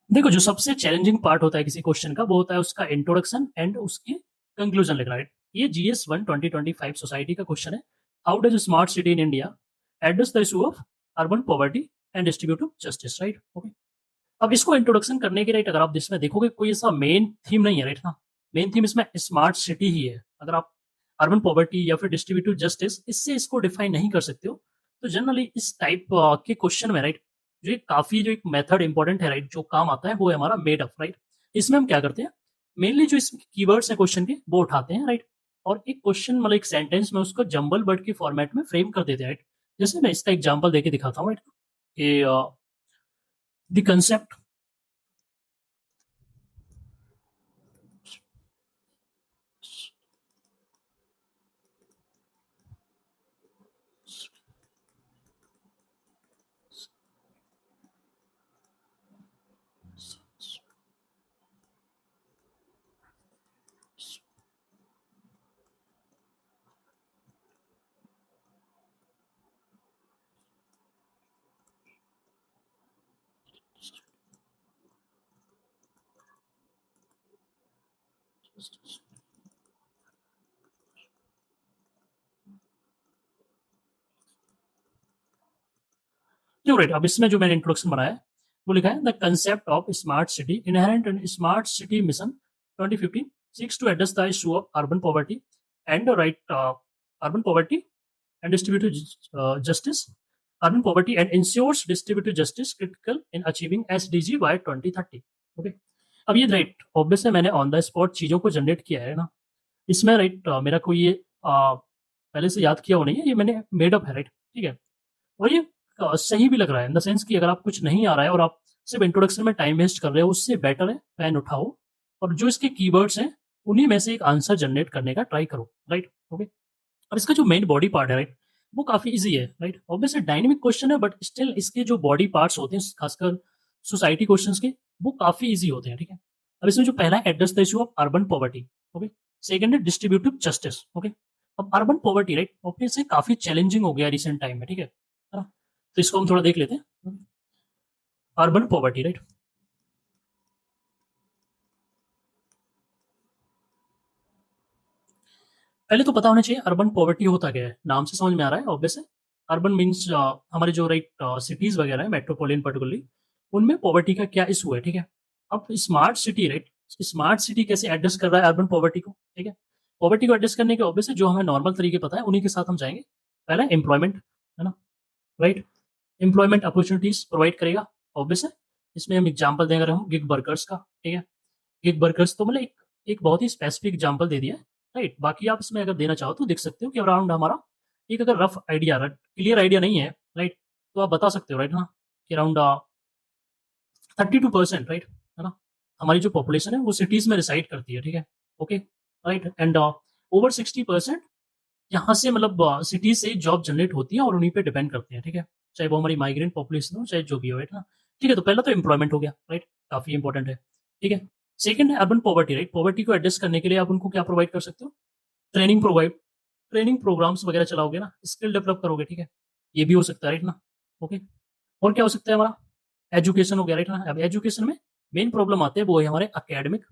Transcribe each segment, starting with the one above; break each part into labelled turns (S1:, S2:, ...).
S1: देखो, जो सबसे चैलेंजिंग पार्ट होता है किसी क्वेश्चन का, वो होता है उसका इंट्रोडक्शन एंड उसकी कंक्लूजन लिखना, राइट। ये GS1 2025 सोसाइटी का क्वेश्चन है। How does smart city in India address the issue of urban poverty and distributive justice, right. Okay. अब इसको इंट्रोडक्शन करने के, राइट, अगर आप इसमें देखोगे कोई ऐसा मेन थीम नहीं है, राइट ना। मेन थीम इसमें स्मार्ट सिटी ही है। अगर आप अर्बन पॉवर्टी या फिर डिस्ट्रीब्यूटिव जस्टिस इससे इसको डिफाइन नहीं कर सकते हो, तो जनरली इस टाइप के क्वेश्चन में, राइट, जो काफी जो एक मेथड इंपॉर्टेंट है, राइट, जो काम आता है वो है हमारा मेड अप, राइट। इसमें हम क्या करते हैं, मेनली जो इस कीवर्ड्स है क्वेश्चन के वो उठाते हैं, राइट, और एक क्वेश्चन मतलब एक सेंटेंस में उसको जंबल वर्ड के फॉर्मेट में फ्रेम कर देते हैं, राइट। जैसे मैं इसका एग्जांपल देके दिखाता हूँ, राइट, कि द कंसेप्ट जो, राइट, अब इसमें जो मैंने इंट्रोडक्शन बनाया है वो लिखा है the concept of smart city inherent in smart city mission 2015 seeks to address the issue of urban poverty and urban poverty and distributive justice, urban poverty and ensures distributive justice critical in achieving SDG by 2030। Okay. अब ये, right, obvious है, मैंने on the spot चीजों को generate किया है ना। इसमें, राइट, मेरा कोई ये पहले से याद किया हो नहीं है, ये मैंने मेड अप है, राइट, ठीक है। और ये सही भी लग रहा है इन द सेंस कि अगर आप कुछ नहीं आ रहा है और आप सिर्फ इंट्रोडक्शन में टाइम वेस्ट कर रहे हो, उससे बेटर है पेन उठाओ और जो इसके कीवर्ड्स हैं उन्हीं में से एक आंसर जनरेट करने का ट्राई करो, राइट। ओके। अब इसका जो मेन बॉडी पार्ट है, राइट, वो काफी इजी है, राइट। ऑब्वियसली डायनेमिक क्वेश्चन है, बट स्टिल इसके जो बॉडी पार्ट्स होते हैं, खासकर सोसाइटी क्वेश्चंस के, वो काफी इजी होते हैं, ठीक है। अब इसमें जो पहला है, address the issue of urban poverty. Okay. Second है डिस्ट्रीब्यूटिव जस्टिस। ओके। अब अर्बन पॉवर्टी, राइट, ऑब्वियसली काफी चैलेंजिंग हो गया रिसेंट टाइम में, ठीक है ना। तो इसको हम थोड़ा देख लेते हैं। Urban poverty, right. पहले तो पता होना चाहिए अर्बन पॉवर्टी होता क्या है। नाम से समझ में आ रहा है ऑब्वियस है। अर्बन मीन्स हमारे जो, राइट, सिटीज वगैरह है, मेट्रोपोलियन पर्टिकुलरली, उनमें पॉवर्टी का क्या इशू है, ठीक है। अब smart city, right, smart city कैसे एड्रेस कर रहा है अर्बन पॉवर्टी को, ठीक है। पॉवर्टी को एड्रेस करने के ऑब्वियस है जो हमें नॉर्मल तरीके पता है उन्हीं के साथ हम जाएंगे। पहला एम्प्लॉयमेंट, है ना, राइट। एम्प्लॉयमेंट अपॉर्चुनिटीज प्रोवाइड करेगा, ऑब्वियस है। इसमें हम एग्जाम्पल देंगे अगर हम गिग वर्कर्स का, ठीक है। गिग वर्कर्स तो मतलब एक बहुत ही स्पेसिफिक एग्जाम्पल दे दिया है, राइट। बाकी आप इसमें अगर देना चाहो तो देख सकते हो कि अराउंड हमारा एक अगर रफ आइडिया, क्लियर आइडिया नहीं है, राइट, तो आप बता सकते हो, राइट ना, कि अराउंड 32%, राइट, है ना, हमारी जो पॉपुलेशन है वो सिटीज में रिसाइड करती है, ठीक है। Okay, right. एंड ओवर 60% यहाँ से मतलब सिटीज से जॉब जनरेट होती है और उन्हीं पे डिपेंड करते हैं, ठीक है। चाहे वो हमारी माइग्रेंट पॉपुलेशन हो, चाहे जो भी हो, राइट ना। ठीक है, तो पहला तो एम्प्लॉयमेंट हो गया, राइट, काफी इंपॉर्टेंट है, ठीक है। सेकंड है अर्बन पॉवर्टी, राइट। पॉवर्टी को एड्रेस करने के लिए आप उनको क्या प्रोवाइड कर सकते हो, ट्रेनिंग प्रोवाइड, ट्रेनिंग प्रोग्राम्स वगैरह चलाओगे ना, स्किल डेवलप करोगे, ठीक है। ये भी हो सकता है, राइट ना। ओके। और क्या हो सकता है हमारा, एजुकेशन हो गया, राइट ना। अब एजुकेशन में मेन प्रॉब्लम आते हैं वो है हमारे अकेडमिक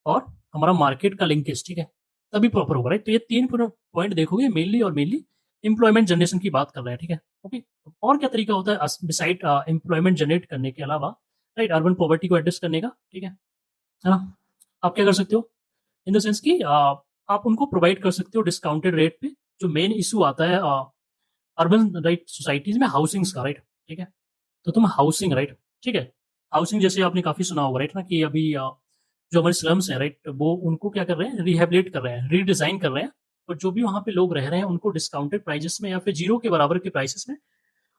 S1: और हमारा मार्केट का लिंकेज, ठीक है, तभी प्रॉपर होगा, राइट। तो ये तीन पॉइंट देखोगे मेनली, और मेनली एम्प्लॉयमेंट जनरेशन की बात कर रहे हैं, ठीक है। ओके। और क्या तरीका होता है बिसाइड एम्प्लॉयमेंट जनरेट करने के अलावा, राइट, अर्बन पॉवर्टी को एड्रेस करने का, ठीक है ना। आप क्या कर सकते हो, इन द सेंस कि आप उनको प्रोवाइड कर सकते हो डिस्काउंटेड रेट पे। जो मेन इशू आता है अर्बन, राइट, सोसाइटीज में हाउसिंग्स का, राइट, ठीक है। तो तुम हाउसिंग, राइट, ठीक है, हाउसिंग जैसे आपने काफी सुना होगा, राइट ना, कि अभी जो हमारे स्लम्स हैं, राइट, वो उनको क्या कर रहे हैं, रिहेबिलिट कर रहे हैं, रीडिजाइन कर रहे हैं। और जो भी वहाँ पे लोग रह रहे हैं उनको डिस्काउंटेड प्राइजेस में या फिर जीरो के बराबर के प्राइसेस में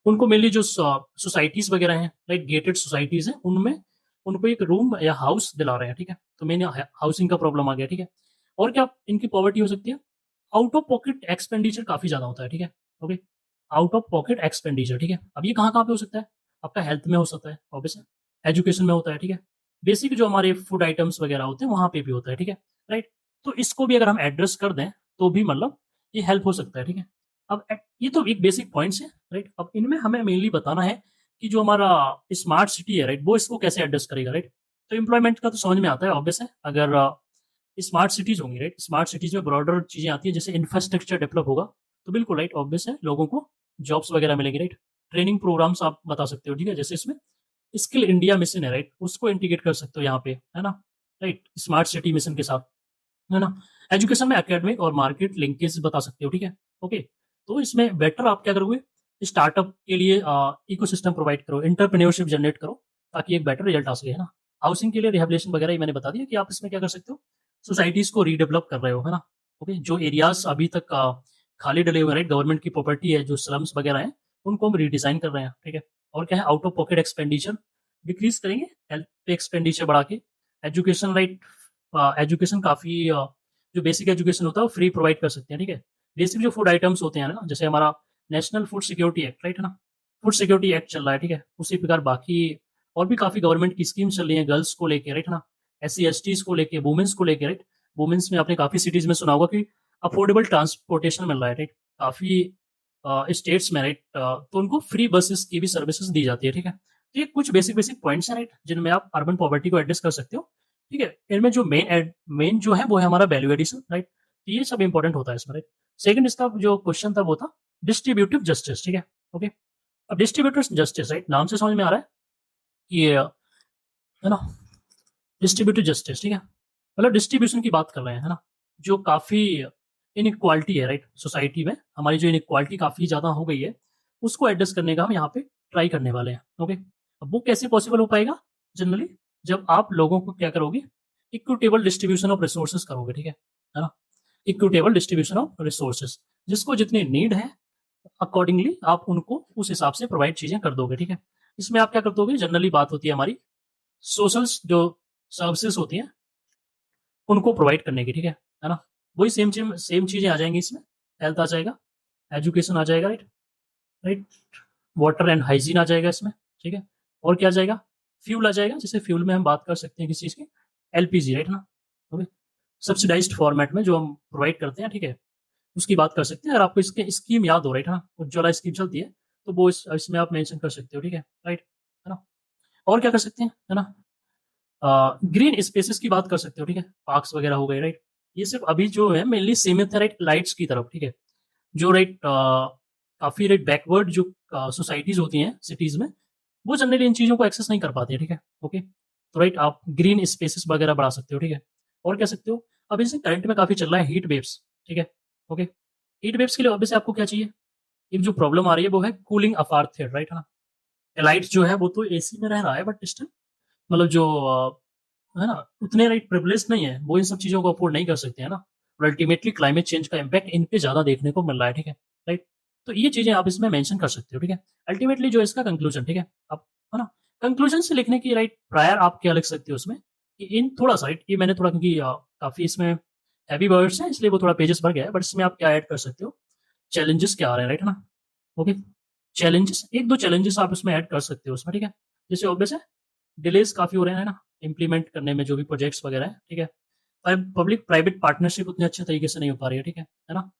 S1: उनको मेनली जो सोसाइटीज वगैरह हैं, राइट, गेटेड सोसाइटीज हैं, उनमें उनको एक रूम या हाउस दिला रहे हैं, ठीक है। तो मेन हाउसिंग का प्रॉब्लम आ गया, ठीक है। और क्या इनकी पॉवर्टी हो सकती है, आउट ऑफ पॉकेट एक्सपेंडिचर काफी ज्यादा होता है, ठीक है। Okay. Out of pocket expenditure, ठीक है। अब ये कहाँ कहाँ पे हो सकता है, आपका हेल्थ में हो सकता है, ऑब्वियस है, एजुकेशन में होता है, ठीक है। बेसिक जो हमारे फूड आइटम्स वगैरह होते हैं वहां पे भी होता है, ठीक है, राइट। तो इसको भी अगर हम एड्रेस कर दें तो भी मतलब ये हेल्प हो सकता है, ठीक है। अब ये तो एक बेसिक पॉइंट्स है, राइट। अब इनमें हमें मेनली बताना है कि जो हमारा स्मार्ट सिटी है राइट, वो इसको कैसे एडजस्ट करेगा राइट। तो एम्प्लॉयमेंट का तो समझ में आता है, ऑब्वियस है। अगर स्मार्ट सिटीज होंगी राइट, स्मार्ट सिटीज में ब्रॉडर चीजें आती है, जैसे इंफ्रास्ट्रक्चर डेवलप होगा, तो बिल्कुल राइट, ऑब्वियस है, लोगों को जॉब्स वगैरह मिलेंगे राइट। ट्रेनिंग प्रोग्राम्स आप बता सकते हो, ठीक है, जैसे इसमें स्किल इंडिया मिशन है राइट, उसको इंटीग्रेट कर सकते हो यहाँ पे, है ना, राइट, स्मार्ट सिटी मिशन के साथ, है ना। एजुकेशन में एकेडमिक और मार्केट लिंकेज बता सकते हो, ठीक है, ओके। तो इसमें बेटर आप क्या करोगे, स्टार्टअप के लिए इकोसिस्टम प्रोवाइड करो, एंटरप्रेन्योरशिप जनरेट करो, ताकि एक बेटर रिजल्ट आ सके, है ना। हाउसिंग के लिए रिहेबिलिटेशन वगैरह ही मैंने बता दिया कि आप इसमें क्या कर सकते हो, सोसाइटीज को रीडेवलप कर रहे हो, है ना, ओके। जो एरियाज अभी तक खाली डले हुए राइट, गवर्नमेंट की प्रॉपर्टी है, जो स्लम्स वगैरह हैं, उनको हम रीडिजाइन कर रहे हैं, ठीक है। और क्या है, out of pocket expenditure decrease करेंगे, हेल्थ पे एक्सपेंडिचर बढ़ा के। एजुकेशन राइट, एजुकेशन काफी जो बेसिक एजुकेशन होता है वो फ्री प्रोवाइड कर सकते हैं, ठीक है। बेसिक जो फूड आइटम्स होते हैं ना, जैसे हमारा national food security act right, है ना, फूड सिक्योरिटी एक्ट चल रहा है, ठीक है। उसी प्रकार बाकी और भी काफी गवर्नमेंट की स्कीम्स चल रही हैं, गर्ल्स को लेके राइट, है ना, SC STs को लेके, वुमेन्स को लेके राइट। वुमेन्स में आपने काफी सिटीज में सुना होगा कि अफोर्डेबल ट्रांसपोर्टेशन मिल रहा है राइट, काफी स्टेट्स में राइट, तो उनको फ्री बसेस की भी सर्विसेज दी जाती है, ठीक है। तो ये कुछ बेसिक बेसिक पॉइंट्स हैं राइट, जिनमें आप अर्बन पॉवर्टी को एड्रेस कर सकते हो, ठीक है। इनमें जो मेन जो है वो है हमारा वैल्यू एडिशन राइट, तो ये सब इंपॉर्टेंट होता है इसमें राइट। सेकंड इसका जो क्वेश्चन था वो था डिस्ट्रीब्यूटिव जस्टिस, ठीक है, ओके। अब डिस्ट्रीब्यूटिव जस्टिस राइट, नाम से समझ में आ रहा है कि ये है ना, डिस्ट्रीब्यूटिव जस्टिस, ठीक है, मतलब डिस्ट्रीब्यूशन की बात कर रहे हैं, है ना। जो काफी इनइक्वालिटी है राइट, सोसाइटी में हमारी जो इनइक्वालिटी काफी ज्यादा हो गई है, उसको एड्रेस करने का हम यहाँ पे ट्राई करने वाले हैं, ओके। अब वो कैसे पॉसिबल हो पाएगा, जनरली जब आप लोगों को क्या करोगे, इक्विटेबल डिस्ट्रीब्यूशन ऑफ रिसोर्सेज करोगे, ठीक है ना, इक्विटेबल डिस्ट्रीब्यूशन ऑफ रिसोर्सेज, जिसको जितनी नीड है अकॉर्डिंगली आप उनको उस हिसाब से प्रोवाइड चीजें कर दोगे, ठीक है। इसमें आप क्या कर दोगे, जनरली बात होती है हमारी सोशल जो सर्विसेज होती हैं उनको प्रोवाइड करने की, ठीक है ना। वही सेम चीजें आ जाएंगी इसमें, हेल्थ आ जाएगा, एजुकेशन आ जाएगा right, right, water and hygiene आ जाएगा इसमें, ठीक है। और क्या आ जाएगा, फ्यूल आ जाएगा, जैसे फ्यूल में हम बात कर सकते हैं किस चीज़ की, LPG राइट ना, ओके। सब्सिडाइज्ड फॉर्मेट में जो हम प्रोवाइड करते हैं, ठीक है, उसकी बात कर सकते हैं। अगर आपको इसके स्कीम याद हो राइट, है ना, उज्ज्वला स्कीम चलती है, तो वो इसमें आप मेंशन कर सकते हो, ठीक है, राइट, है ना। और क्या कर सकते हैं, है ना, ग्रीन स्पेसेस की बात कर सकते हो, ठीक है, पार्क्स वगैरह हो गए राइट। ये सिर्फ अभी जो है मेनली सीमित है राइट लाइट्स की तरफ, ठीक है, जो राइट काफी राइट बैकवर्ड जो सोसाइटीज होती हैं सिटीज में, वो जनरली इन चीजों को एक्सेस नहीं कर पाते हैं, ठीक है, ओके। तो राइट आप ग्रीन स्पेसेस वगैरह बढ़ा सकते हो, ठीक है। और क्या सकते हो, अब इसे करंट में काफी चल रहा है हीट वेव्स, ठीक है, ओके। हीट वेव्स के लिए ऑब्वियसली आपको क्या चाहिए, एक जो प्रॉब्लम आ रही है वो है कूलिंग अफार थेट राइट, है ना। लाइट जो है वो तो AC में रह रहा है, बट स्टिल मतलब जो है ना, उतने राइट प्रिविलेज नहीं है, वो इन सब चीजों को अफोर्ड नहीं कर सकते, है ना। और अल्टीमेटली क्लाइमेट चेंज का इम्पैक्ट इन पे ज्यादा देखने को मिल रहा है, ठीक है, राइट। तो ये चीजें आप इसमें मेंशन कर सकते हो, ठीक है। अल्टीमेटली जो इसका कंक्लूजन, ठीक है, आप, है ना, कंक्लूजन से लिखने की राइट प्रायर आप क्या लिख सकते हो उसमें, कि इन थोड़ा सा राइट, ये मैंने थोड़ा क्योंकि काफी इसमें हैवी वर्ड्स हैं इसलिए वो थोड़ा पेजेस भर गया है, बट इसमें आप क्या ऐड कर सकते हो, चैलेंजेस क्या आ रहे हैं राइट, है ना, ओके। चैलेंजेस, एक दो चैलेंजेस आप इसमें ऐड कर सकते हो उसमें, ठीक है। जैसे ऑब्वियस है, डिलेज काफी हो रहे हैं ना इम्प्लीमेंट करने में, जो भी प्रोजेक्ट्स वगैरह है, ठीक है। पब्लिक प्राइवेट पार्टनरशिप उतने अच्छे तरीके से नहीं हो पा रही है, ठीक है ना।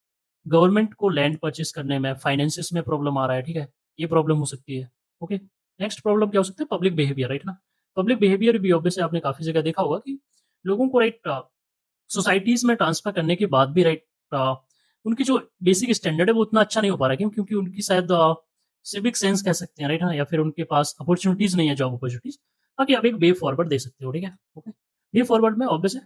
S1: गवर्नमेंट को लैंड परचेज करने में फाइनेंसिस में प्रॉब्लम आ रहा है, ठीक है, ये प्रॉब्लम हो सकती है, ओके। नेक्स्ट प्रॉब्लम क्या हो सकता है, पब्लिक बिहेवियर राइट ना। पब्लिक बिहेवियर भी ऑब्वियसली आपने काफी जगह देखा होगा कि लोगों को राइट सोसाइटीज में ट्रांसफर करने के बाद भी राइट उनकी जो बेसिक स्टैंडर्ड है वो उतना अच्छा नहीं हो पा रहा है, क्यों, क्योंकि उनकी शायद सिविक सेंस कह सकते हैं राइट ना, या फिर उनके पास अपॉर्चुनिटीज नहीं है, जॉब अपॉर्चुनिटीज। बाकी आप एक वे फॉरवर्ड दे सकते हो, ठीक है, ओके। वे फॉरवर्ड में ऑब्वियस है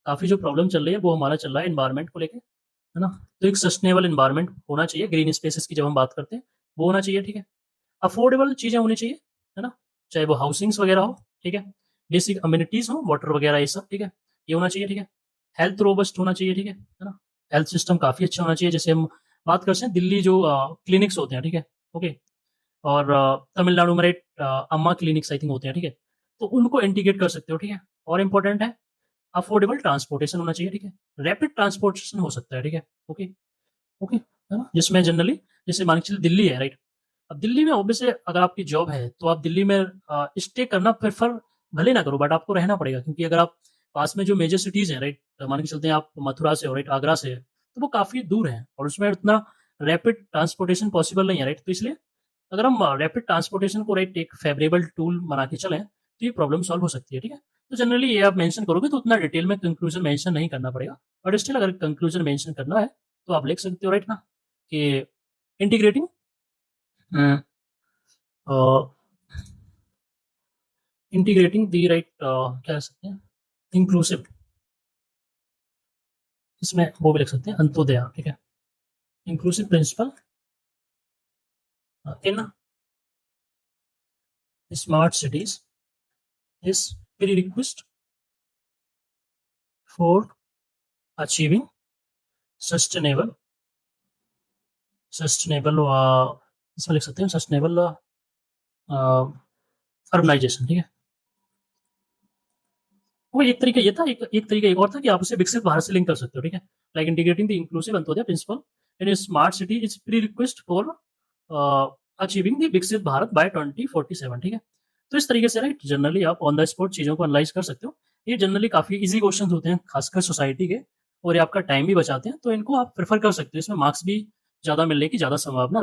S1: काफी जो प्रॉब्लम चल रही है वो हमारा चल रहा है एनवायरमेंट को लेके, है ना। तो एक सस्टेनेबल एनवायरमेंट होना चाहिए, ग्रीन स्पेसेस की जब हम बात करते हैं वो होना चाहिए, ठीक है। अफोर्डेबल चीजें होनी चाहिए, है ना, चाहे वो हाउसिंग्स वगैरह हो, ठीक है, बेसिक अम्यूनिटीज हो, वाटर वगैरह ये सब, ठीक है, ये होना चाहिए, ठीक है। हेल्थ रोबस्ट होना चाहिए, ठीक है ना, हेल्थ सिस्टम काफी अच्छा होना चाहिए। जैसे हम बात करते हैं दिल्ली जो क्लिनिक्स होते हैं, ठीक है, ओके, और तमिलनाडु में राइट अम्मा क्लिनिक्स आई थिंक होते हैं, ठीक है, तो उनको इंटीग्रेट कर सकते हो, ठीक है। और इंपॉर्टेंट है अफोर्डेबल ट्रांसपोर्टेशन होना चाहिए, ठीक है, रैपिड ट्रांसपोर्टेशन हो सकता है, ठीक है, ओके, ओके, है ना, जिसमें जनरली जैसे मान के चलिए दिल्ली है राइट, अब दिल्ली में ऑब्वियसली अगर आपकी जॉब है तो आप दिल्ली में स्टे करना प्रेफर भले ना करो, बट आपको रहना पड़ेगा, क्योंकि अगर आप पास में जो मेजर सिटीज हैं राइट, मान के चलते हैं आप मथुरा से हो राइट, आगरा से है, तो वो काफी दूर है और उसमें उतना रैपिड ट्रांसपोर्टेशन पॉसिबल नहीं है राइट, तो इसलिए अगर हम रैपिड ट्रांसपोर्टेशन को राइट एक फेवरेबल टूल बना के चलें तो ये प्रॉब्लम सॉल्व हो सकती है, ठीक है। तो जनरली ये आप मेंशन करोगे तो उतना डिटेल में कंक्लूजन मेंशन नहीं करना पड़ेगा, बट स्टिल अगर कंक्लूजन मेंशन करना है तो आप लिख सकते हो राइट ना कि इंटीग्रेटिंग इंटीग्रेटिंग दी राइट क्या कह सकते हैं इंक्लूसिव, इसमें वो भी लिख सकते हैं अंत्योदय, ठीक है। Inclusive principle in smart cities is prerequisite for achieving sustainable इसमें लिख सकते हैं सस्टेनेबल अर्बनाइजेशन, ठीक है। वो एक तरीका ये था, एक तरीका एक और था कि आप उसे विकसित भारत से लिंक कर सकते हो, ठीक है। Like integrating the inclusive Antyodaya principle in smart city is prerequisite for achieving the Viksit Bharat bye 2047, ठीक है। तो इस तरीके से राइट जनरली आप ऑन द स्पॉट चीज़ों को एनालाइज कर सकते हो। ये जनरली काफ़ी इजी क्वेश्चन होते हैं खासकर सोसाइटी के, और ये आपका टाइम भी बचाते हैं, तो इनको आप प्रेफर कर सकते हो, इसमें मार्क्स भी ज़्यादा मिलने की ज़्यादा संभावना